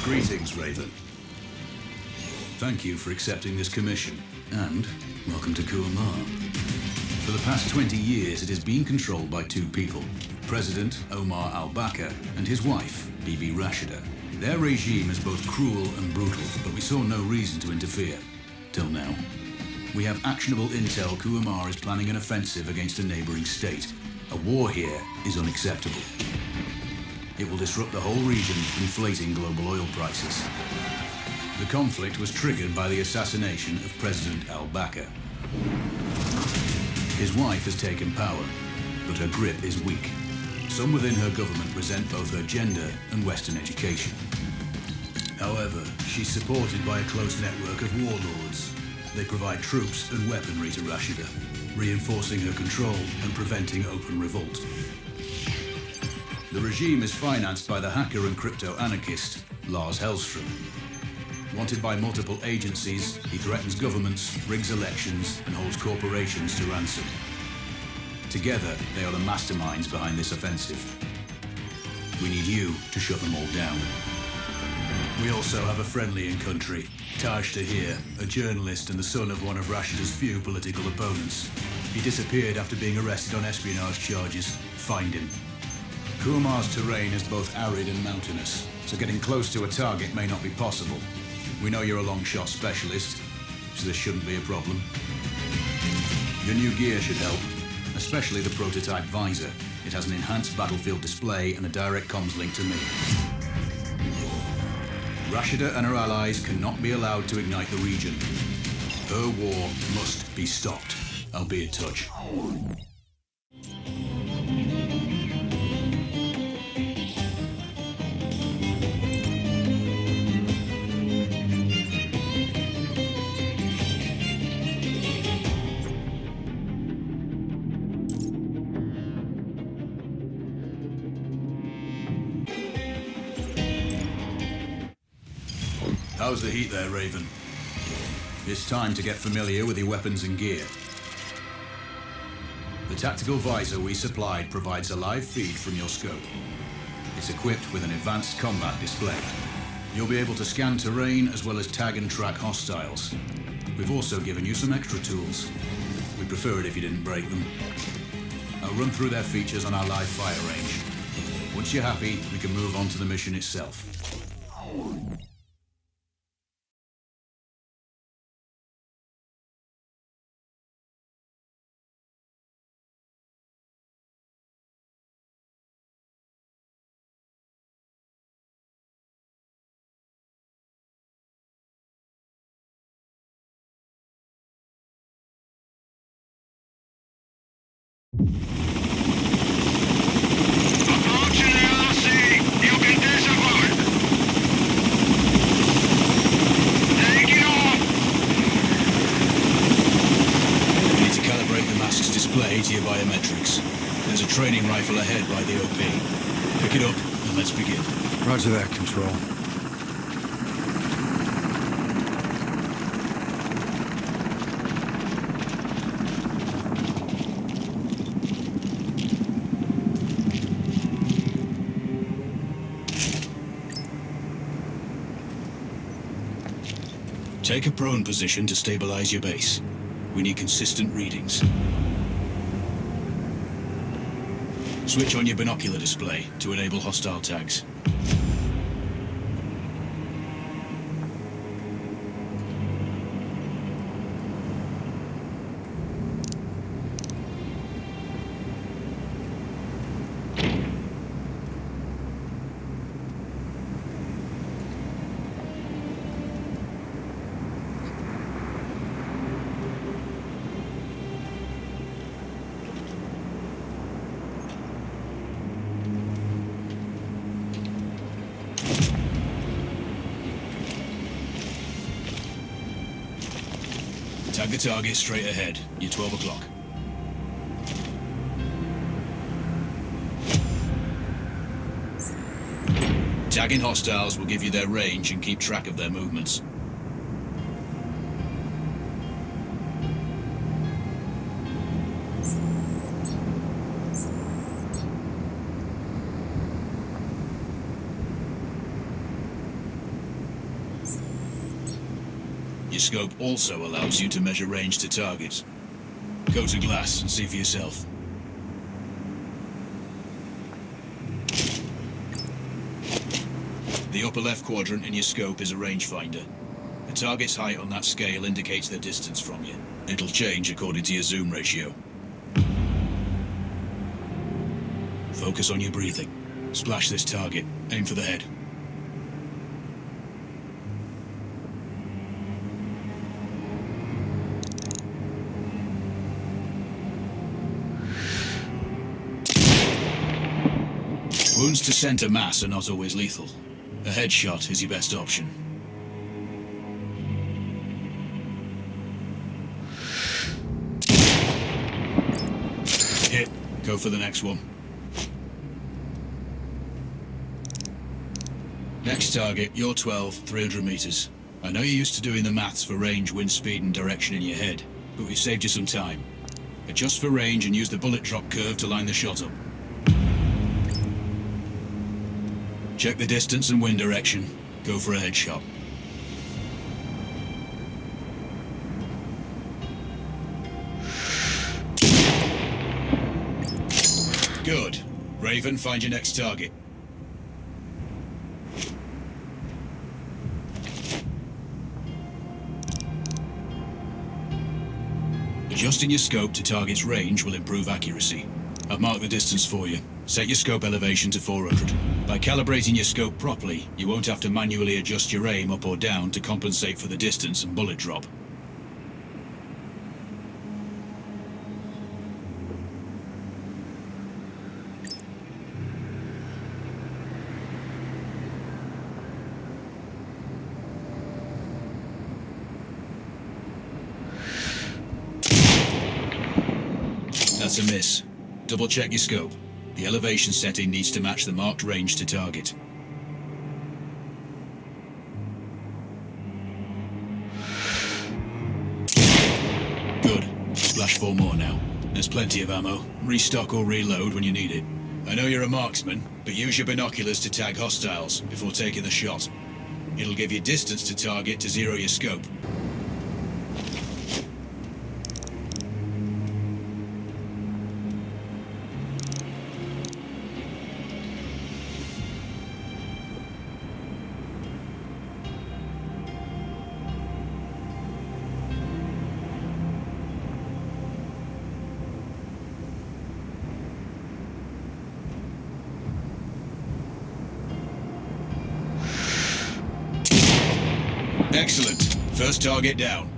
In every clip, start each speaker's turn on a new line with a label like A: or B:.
A: Greetings, Raven. Thank you for accepting this commission, and welcome to Kuamar. For the past 20 years, it has been controlled by two people, President Omar al-Bakr and his wife, Bibi Rashida. Their regime is both cruel and brutal, but we saw no reason to interfere. Till now. We have actionable intel Kuamar is planning an offensive against a neighboring state. A war here is unacceptable. It will disrupt the whole region, inflating global oil prices. The conflict was triggered by the assassination of President al-Bakr. His wife has taken power, but her grip is weak. Some within her government resent both her gender and Western education. However, she's supported by a close network of warlords. They provide troops and weaponry to Rashida, reinforcing her control and preventing open revolt. The regime is financed by the hacker and crypto-anarchist Lars Hellstrom. Wanted by multiple agencies, he threatens governments, rigs elections, and holds corporations to ransom. Together, they are the masterminds behind this offensive. We need you to shut them all down. We also have a friendly in country, Taj Tahir, a journalist and the son of one of Rashida's few political opponents. He disappeared after being arrested on espionage charges. Find him. Kuamar's terrain is both arid and mountainous, so getting close to a target may not be possible. We know you're a long-shot specialist, so this shouldn't be a problem. Your new gear should help, especially the prototype visor. It has an enhanced battlefield display and a direct comms link to me. Rashida and her allies cannot be allowed to ignite the region. Her war must be stopped. I'll be in touch. How's the heat there, Raven? It's time to get familiar with your weapons and gear. The tactical visor we supplied provides a live feed from your scope. It's equipped with an advanced combat display. You'll be able to scan terrain as well as tag and track hostiles. We've also given you some extra tools. We'd prefer it if you didn't break them. I'll run through their features on our live fire range. Once you're happy, we can move on to the mission itself. To your biometrics. There's a training rifle ahead by the OP. Pick it up and let's begin.
B: Roger that, Control.
A: Take a prone position to stabilize your base. We need consistent readings. Switch on your binocular display to enable hostile tags. Tag the target straight ahead. You're 12 o'clock. Tagging hostiles will give you their range and keep track of their movements. Your scope also allows you to measure range to targets. Go to glass and see for yourself. The upper left quadrant in your scope is a rangefinder. The target's height on that scale indicates their distance from you. It'll change according to your zoom ratio. Focus on your breathing. Splash this target. Aim for the head. Wounds to center mass are not always lethal. A headshot is your best option. Hit. Go for the next one. Next target, you're 12, 300 meters. I know you're used to doing the maths for range, wind speed, and direction in your head, but we've saved you some time. Adjust for range and use the bullet drop curve to line the shot up. Check the distance and wind direction. Go for a headshot. Good. Raven, find your next target. Adjusting your scope to target's range will improve accuracy. I've marked the distance for you. Set your scope elevation to 400. By calibrating your scope properly, you won't have to manually adjust your aim up or down to compensate for the distance and bullet drop. That's a miss. Double check your scope. The elevation setting needs to match the marked range to target. Good. Splash 4 more now. There's plenty of ammo. Restock or reload when you need it. I know you're a marksman, but use your binoculars to tag hostiles before taking the shot. It'll give you distance to target to zero your scope. Excellent. First target down.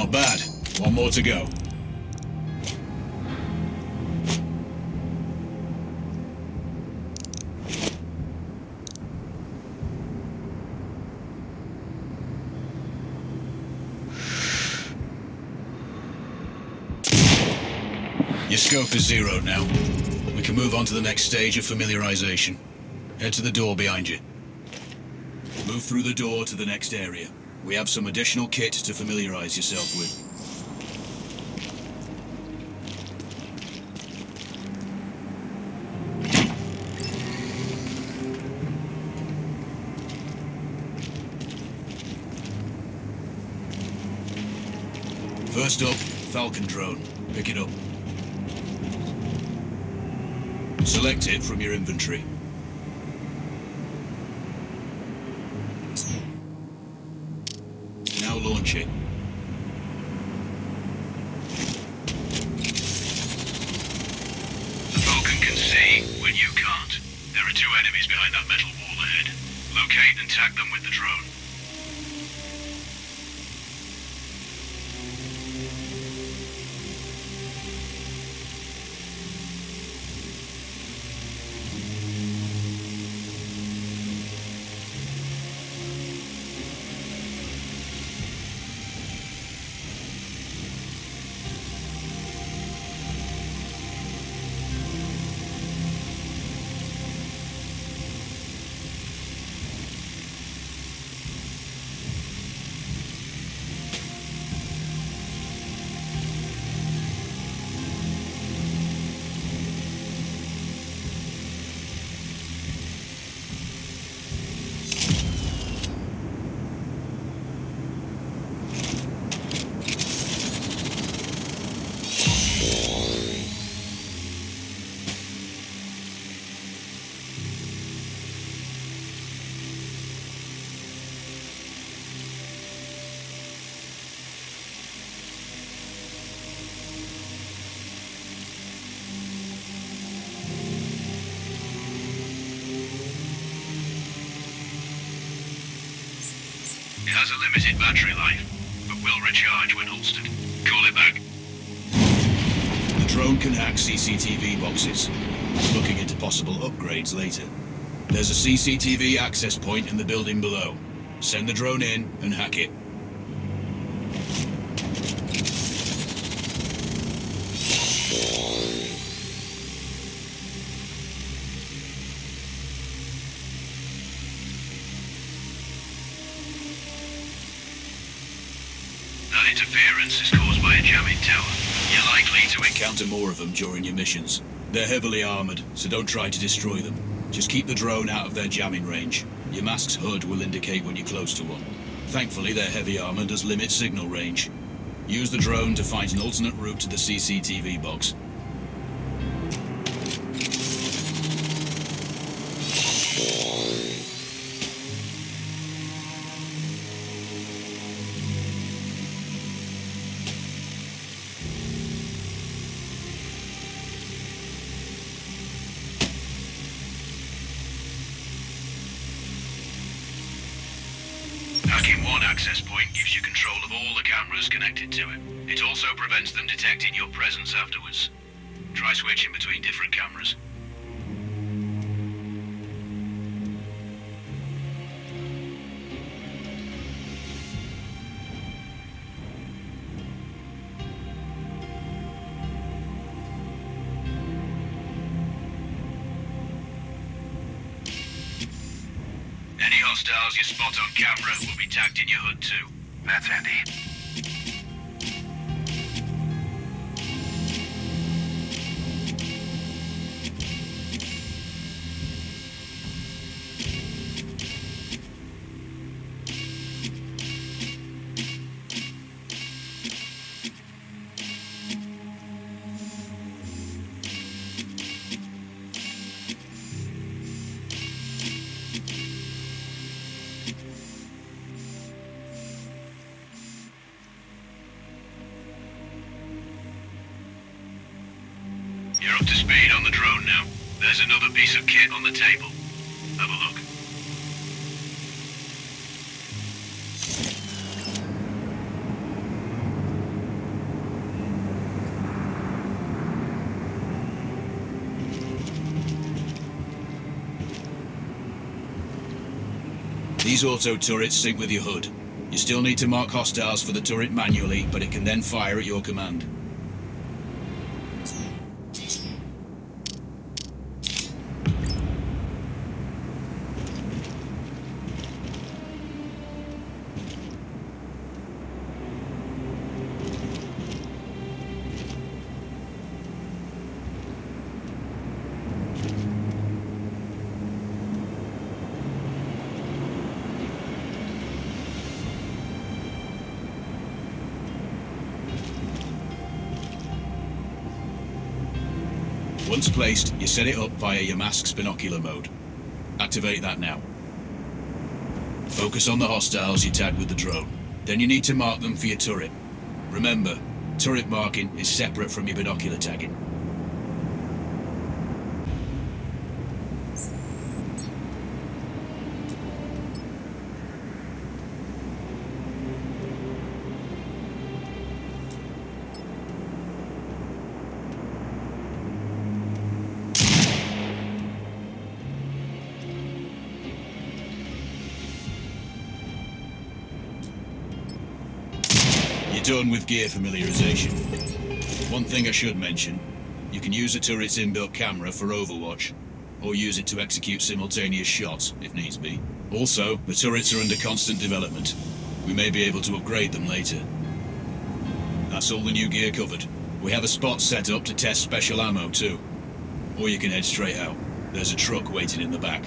A: Not bad. One more to go. Your scope is zeroed now. We can move on to the next stage of familiarization. Head to the door behind you. Move through the door to the next area. We have some additional kit to familiarize yourself with. First up, Falcon drone. Pick it up. Select it from your inventory. Now launch it.
B: The Falcon can see when you can't. There are 2 enemies behind that metal wall ahead. Locate and tag them with the drone. It has a limited battery life, but will recharge when holstered. Call it back.
A: The drone can hack CCTV boxes. Looking into possible upgrades later. There's a CCTV access point in the building below. Send the drone in and hack it.
B: That interference is caused by a jamming tower. You're likely to
A: encounter more of them during your missions. They're heavily armored, so don't try to destroy them. Just keep the drone out of their jamming range. Your mask's HUD will indicate when you're close to one. Thankfully, their heavy armor does limit signal range. Use the drone to find an alternate route to the CCTV box.
B: Hacking one access point gives you control of all the cameras connected to it. It also prevents them detecting your presence afterwards. Try switching between different cameras. Any hostiles you spot on camera will be tagged in your HUD too. That's handy. You're up to speed on the drone now. There's another piece of kit on the table. Have a look. These auto turrets sync with your HUD. You still need to mark hostiles for the turret manually, but it can then fire at your command. Once placed, you set it up via your mask's binocular mode. Activate that now. Focus on the hostiles you tag with the drone. Then you need to mark them for your turret. Remember, turret marking is separate from your binocular tagging. You're done with gear familiarization. One thing I should mention, you can use a turret's inbuilt camera for overwatch, or use it to execute simultaneous shots, if needs be. Also, the turrets are under constant development. We may be able to upgrade them later. That's all the new gear covered. We have a spot set up to test special ammo too. Or you can head straight out. There's a truck waiting in the back.